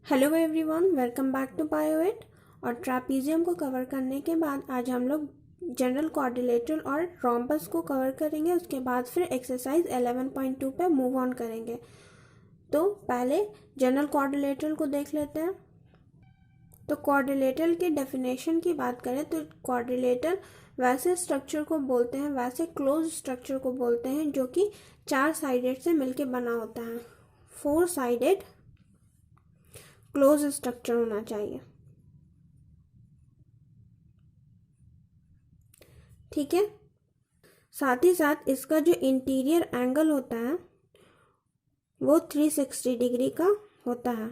Hello everyone, welcome back to बायोइट। और trapezium को कवर करने के बाद आज हम लोग जनरल क्वाड्रिलेटरल और रोम्बस को कवर करेंगे। उसके बाद फिर एक्सरसाइज 11.2 पे मूव ऑन करेंगे। तो पहले जनरल क्वाड्रिलेटरल को देख लेते हैं। तो क्वाड्रिलेटरल के डेफिनेशन की बात करें तो क्वाड्रिलेटरल वैसे स्ट्रक्चर को बोलते हैं, वैसे क्लोज स्ट्रक्चर को बोलते हैं जो कि 4 साइडेड से मिलके बना होता है। 4 साइडेड क्लोज स्ट्रक्चर होना चाहिए। ठीक है। साथ ही साथ इसका जो इंटीरियर एंगल होता है वो 360 डिग्री का होता है।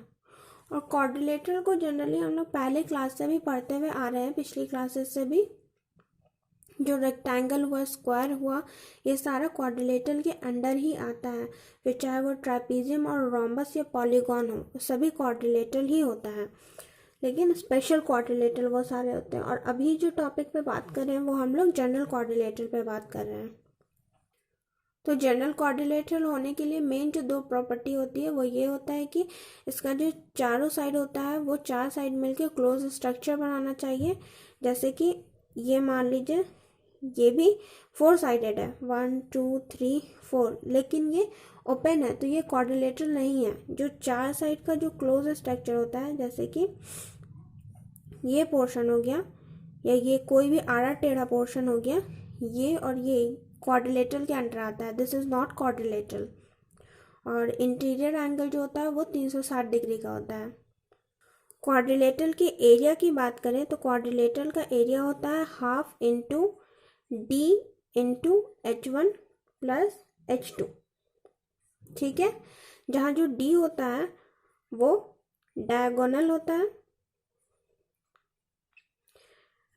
और क्वाड्रिलेटरल को जनरली हम लोग पहले क्लास से भी पढ़ते हुए आ रहे हैं, पिछली क्लासेस से भी। जो रेक्टेंगल हुआ, स्क्वायर हुआ, ये सारा क्वाड्रिलेटरल के अंडर ही आता है। फिर चाहे वो ट्रापीजियम और रोम्बस या पॉलीगॉन हो, सभी क्वाड्रिलेटरल ही होता है। लेकिन स्पेशल क्वाड्रिलेटरल वो सारे होते हैं। और अभी जो टॉपिक पे बात कर रहे हैं वो हम लोग जनरल क्वाड्रिलेटरल पे बात कर रहे हैं। तो जनरल क्वाड्रिलेटरल होने के लिए मेन जो 2 प्रॉपर्टी होती है वो ये होता है कि इसका जो चारों साइड होता है वो 4 साइड मिलके क्लोज स्ट्रक्चर बनाना चाहिए। जैसे कि ये मान लीजिए ये भी 4 साइडेड है, 1 2 3 4, लेकिन ये ओपन है तो ये क्वाड्रिलेटरल नहीं है। जो 4 साइड का जो क्लोज स्ट्रक्चर होता है, जैसे कि ये पोर्शन हो गया या ये कोई भी आड़ा टेढ़ा पोर्शन हो गया, ये और ये क्वाड्रिलेटरल के अंडर आता है। This is not quadrilateral. और इंटीरियर एंगल जो होता है वो 360 डिग्री का होता है। क्वाड्रिलेटरल के एरिया की बात करें तो क्वाड्रिलेटरल का एरिया होता है half into D into H1 plus H2। ठीक है। जहाँ जो डी होता है वो डायगोनल होता है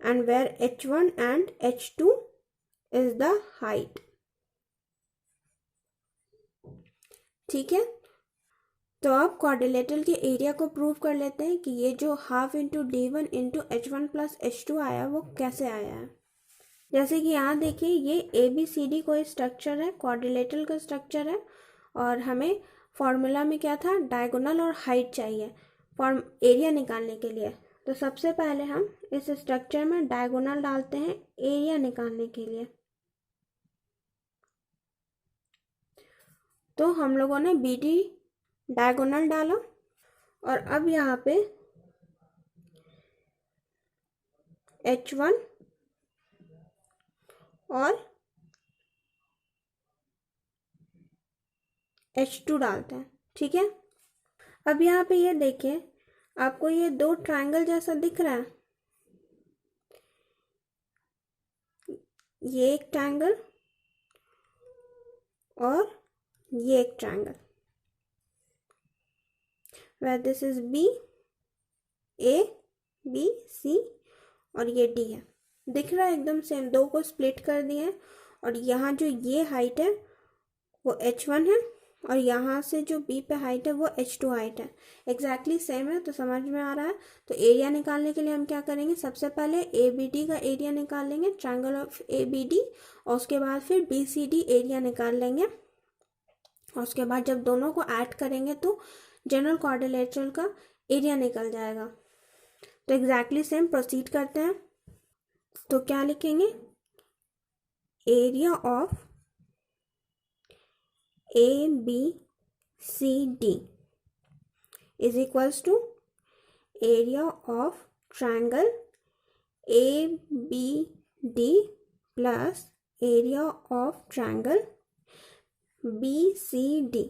and where H1 and H2 is the height। ठीक है। तो अब क्वाड्रिलेटरल के एरिया को प्रूव कर लेते हैं कि ये जो half into D1 into H1 plus H2 आया वो कैसे आया है। जैसे कि यहाँ देखिए ये ABCD कोई स्ट्रक्चर है, क्वाड्रिलेटरल का स्ट्रक्चर है। और हमें फॉर्मूला में क्या था, डायगोनल और हाइट चाहिए फॉर्म एरिया निकालने के लिए। तो सबसे पहले हम इस स्ट्रक्चर में डायगोनल डालते हैं एरिया निकालने के लिए। तो हम लोगों ने BD डायगोनल डाला और अब यहाँ पे H1 और H2 डालते हैं। ठीक है। अब यहाँ पे ये देखिए, आपको ये 2 ट्रायंगल जैसा दिख रहा है। ये एक ट्रायंगल और ये एक triangle, where this is B, A, B, C और ये D है। दिख रहा है एकदम सेम, 2 को स्प्लिट कर दिए हैं। और यहाँ जो ये हाइट है वो H1 है और यहाँ से जो B पे हाइट है वो H2 हाइट है। एग्जैक्टली सेम है, तो समझ में आ रहा है। तो एरिया निकालने के लिए हम क्या करेंगे, सबसे पहले ABD का एरिया निकाल लेंगे, ट्रायंगल ऑफ ABD। और उसके बाद फिर BCD एरिया निकाल लेंगे। और उसके बाद जब दोनों को ऐड करेंगे तो जनरल क्वाड्रिलेटरल का एरिया निकल जाएगा। तो एग्जैक्टली सेम प्रोसीड करते हैं। तो क्या लिखेंगे, area of ABCD is equals to area of triangle ABD plus area of triangle BCD।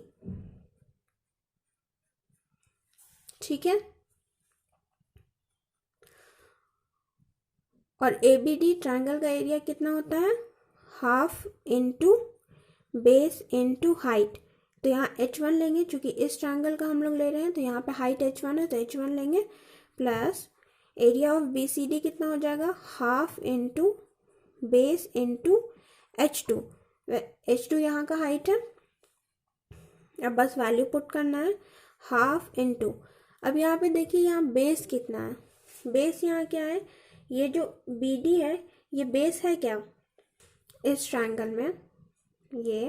ठीक है। और ABD ट्रायंगल का एरिया कितना होता है, half into base into height. तो यहाँ H1 लेंगे, क्योंकि इस ट्रायंगल का हम लोग ले रहे हैं तो यहाँ पे हाइट H1 है तो H1 लेंगे, प्लस एरिया ऑफ BCD कितना हो जाएगा, half into base into H2। H2 यहाँ का हाइट है। अब बस वैल्यू पुट करना है, हाफ इंटू। अब यहाँ पे देखिए यहाँ बेस कितना है, बेस यहाँ क्या है, ये जो BD है ये बेस है क्या इस ट्रायंगल में। ये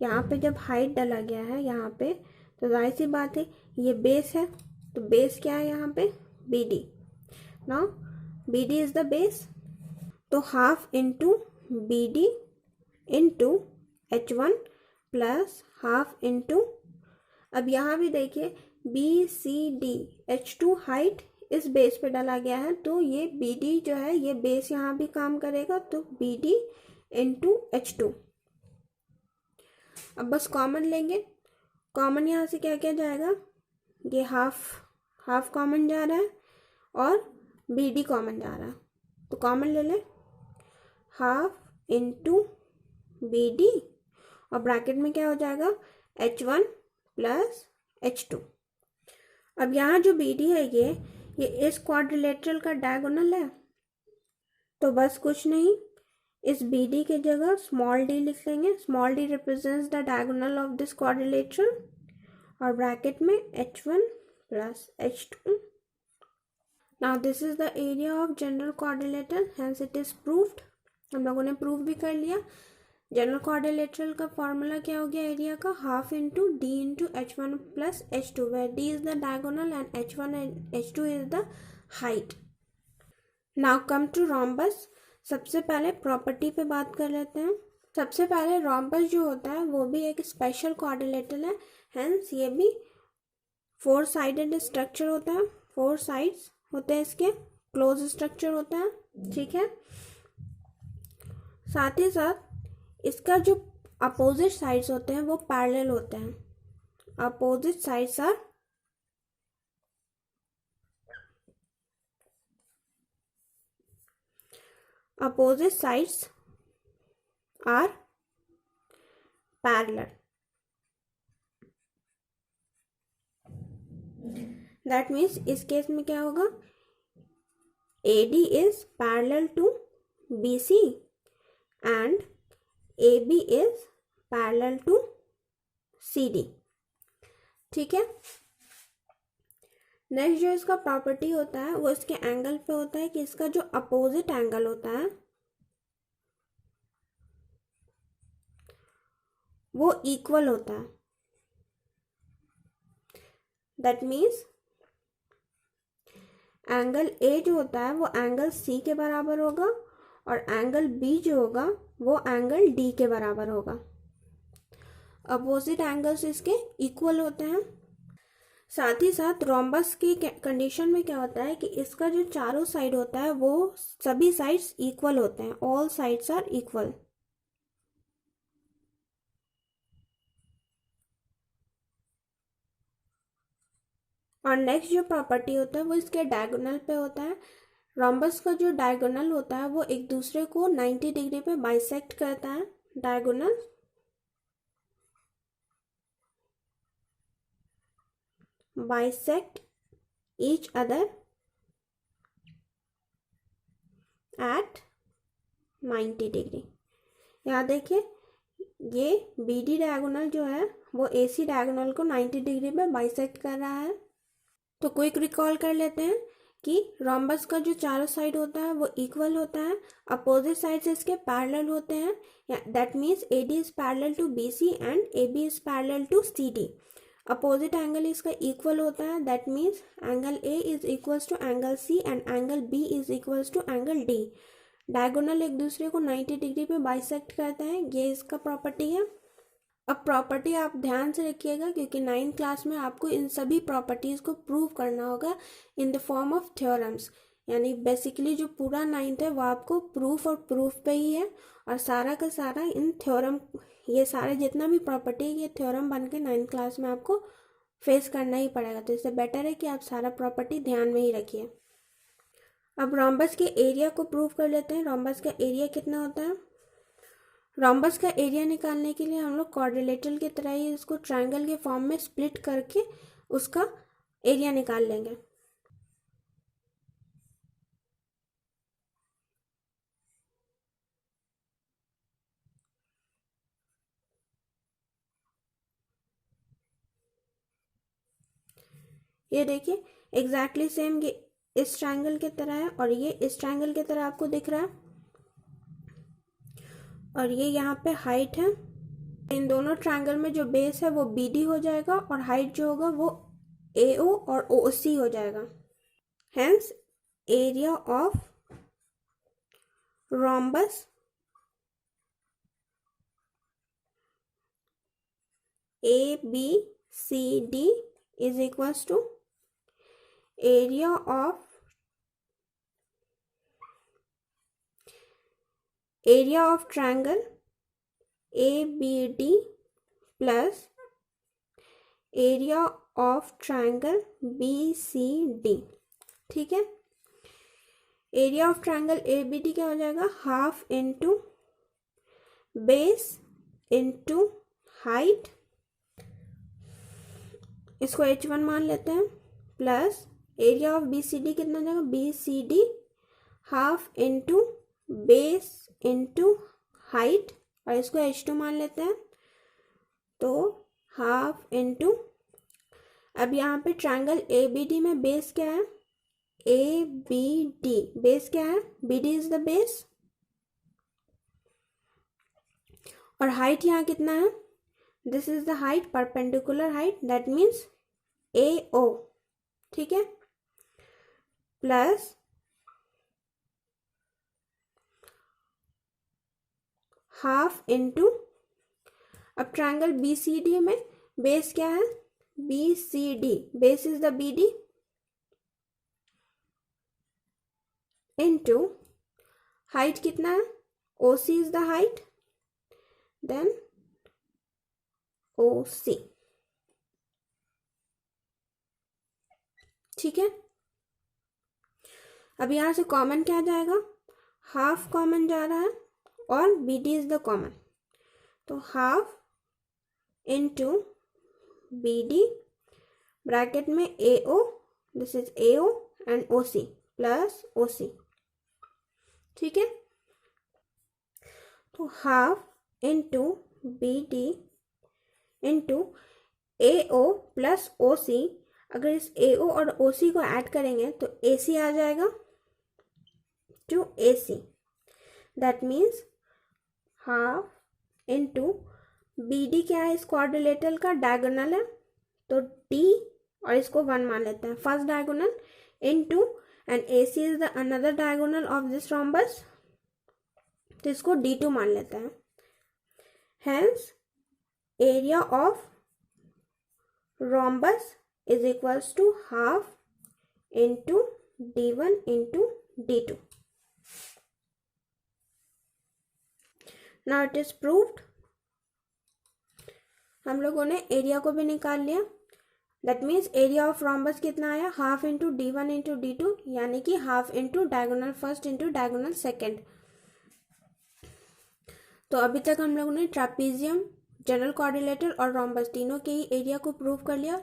यहाँ पे जब हाइट डाला गया है यहाँ पे, तो जाहिर सी बात है ये बेस है, तो बेस क्या है यहाँ पे, B D. Now B D is the base, तो half into B D into H one plus half into, अब यहाँ भी देखिए B C D H two height इस बेस पे डाला गया है, तो ये बी डी जो है ये बेस यहाँ भी काम करेगा, तो B D into H two. अब बस कॉमन लेंगे, कॉमन यहाँ से क्या क्या जाएगा, ये हाफ कॉमन जा रहा है और बी डी कॉमन जा रहा है, तो कॉमन ले लें, हाफ इंटू बी डी और ब्रैकेट में क्या हो जाएगा, H one plus H two. अब यहाँ जो बी डी है ये इस क्वाड्रिलेटरल का डायगोनल है, तो बस कुछ नहीं, इस बी डी की जगह स्मॉल डी लिख लेंगे, small D represents the diagonal of this quadrilateral और ब्रैकेट में H one plus H to. Now this is the area of general quadrilateral, hence it is proved. हम लोगों ने प्रूव भी कर लिया। जनरल क्वाड्रिलेटरल का फॉर्मूला क्या हो गया एरिया का, half into D into H one plus H two, where D is the diagonal and H one and H two is the height. Now come to rhombus. सबसे पहले property पे बात कर लेते हैं। सबसे पहले रोम्बस जो होता है वो भी एक स्पेशल क्वाड्रिलेटरल है, हेंस ये भी 4 साइडेड स्ट्रक्चर होता है, 4 साइड्स होते हैं इसके, क्लोज स्ट्रक्चर होता है, ठीक है। साथ ही साथ इसका जो अपोजिट साइड्स होते हैं वो पैरेलल होते हैं, opposite sides are parallel. That means इस केस में क्या होगा, AD is parallel to BC and AB is parallel to CD, ठीक है। नेक्स्ट जो इसका प्रॉपर्टी होता है वो इसके एंगल पे होता है कि इसका जो अपोजिट एंगल होता है वो इक्वल होता है। दैट मीन्स एंगल A जो होता है वो एंगल C के बराबर होगा और एंगल B जो होगा वो एंगल D के बराबर होगा। अपोजिट एंगल्स इसके इक्वल होते हैं। साथ ही साथ रोम्बस की कंडीशन में क्या होता है कि इसका जो चारों साइड होता है वो सभी साइड्स इक्वल होते हैं, ऑल साइड्स आर इक्वल। और नेक्स्ट जो प्रॉपर्टी होता है वो इसके डायगोनल पे होता है। रोम्बस का जो डायगोनल होता है वो एक दूसरे को 90 डिग्री पे बाइसेक्ट करता है, diagonal bisect each other at 90 degree. यहाँ देखिए ये BD डायगोनल जो है वो AC डायगोनल को 90 डिग्री पे बाइसेक्ट कर रहा है। तो क्विक रिकॉल कर लेते हैं कि रोम्बस का जो चारों साइड होता है वो इक्वल होता है, अपोजिट साइड्स इसके पैरेलल होते हैं, that means AD is parallel to BC and AB is parallel to CD। Opposite angle इसका इक्वल होता है, that means angle A is equals to angle C and angle B is equals to angle D। Diagonal एक दूसरे को 90 degree पे bisect करते हैं, ये इसका प्रॉपर्टी है। अब प्रॉपर्टी आप ध्यान से रखिएगा क्योंकि 9th क्लास में आपको इन सभी प्रॉपर्टीज़ को प्रूव करना होगा in the form of theorems. यानी बेसिकली जो पूरा 9th है वो आपको प्रूफ और प्रूफ पे ही है और सारा का सारा इन थ्योरम, ये सारे जितना भी प्रॉपर्टी है ये थ्योरम बन के 9th क्लास में आपको फेस करना ही पड़ेगा। तो इससे बेटर है कि आप सारा प्रॉपर्टी ध्यान में ही रखिए। अब रोम्बस के एरिया को प्रूव कर लेते हैं। रोम्बस का एरिया कितना होता है। रोम्बस का एरिया निकालने के लिए हम लोग क्वाड्रिलेटरल की तरह ही इसको ट्रायंगल के फॉर्म में स्प्लिट करके उसका एरिया निकाल लेंगे। ये देखिए एग्जैक्टली सेम ये इस ट्रायंगल की तरह है और ये इस ट्रायंगल की तरह आपको दिख रहा है और ये यहाँ पे हाइट है इन दोनों ट्रायंगल में जो बेस है वो BD हो जाएगा और हाइट जो होगा वो AO और OC हो जाएगा। Hence area of rhombus ABCD is equals to area of triangle ABD plus area of triangle BCD। ठीक है, एरिया ऑफ ट्रायंगल ABD क्या हो जाएगा, half into base into height, इसको H1 मान लेते हैं, प्लस एरिया ऑफ BCD कितना हो जाएगा, BCD half into base into height, और इसको H2 मान लेते हैं, तो हाफ इंटू, अब यहाँ पे ट्रायंगल ABD में बेस क्या है, ABD बेस क्या है, BD इज द बेस, और हाइट यहाँ कितना है, this is the height, perpendicular height, that means AO। ठीक है, प्लस हाफ इंटू, अब ट्रायंगल BCD में बेस क्या है, BCD base is the BD into height कितना है, OC is the height, then OC। ठीक है, अब यहां से कॉमन क्या जाएगा, हाफ कॉमन जा रहा है और BD इज द कॉमन, तो हाफ इंटू BD ब्रैकेट में AO, this is AO and OC plus OC। ठीक है, तो half into BD into AO plus OC, अगर इस AO और OC को ऐड करेंगे तो AC आ जाएगा to AC, that means half into BD क्या है, इस क्वाड्रिलेटरल का डायगोनल है, तो D और इसको 1 मान लेते हैं, first diagonal into, and AC is the another diagonal of this rhombus, तो इसको D2 मान लेते हैं। Hence area of rhombus is equals to half into D1 into D2। Now it is proved, हम लोगों ने एरिया को भी निकाल लिया, that means area of rhombus कितना आया, half into D1 into D2, यानी कि half into diagonal first into diagonal second. तो अभी तक हम लोगों ने ट्रापीजियम, जनरल क्वाड्रिलेटरल और रॉम्बस तीनों के ही एरिया को प्रूव कर लिया।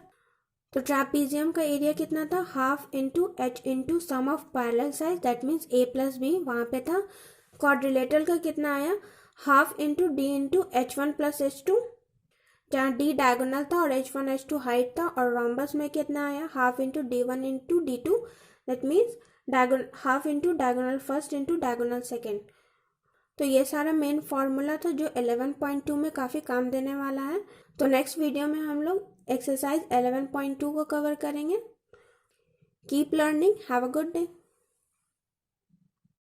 तो ट्रापीजियम का एरिया कितना था, half into H into sum of parallel side, that means A plus B वहाँ पे था। क्वाड्रिलेटरल का कितना आया, half into D into H1 plus H2, जहाँ D डायगोनल था और H1 H2 हाइट था, और रॉम्बस में कितना आया, half into D1 into D2, that means half into diagonal first into diagonal second. तो ये सारा मेन फॉर्मूला था जो 11.2 में काफ़ी काम देने वाला है। तो नेक्स्ट वीडियो में हम लोग एक्सरसाइज 11.2 को कवर करेंगे। Keep learning, have a good day.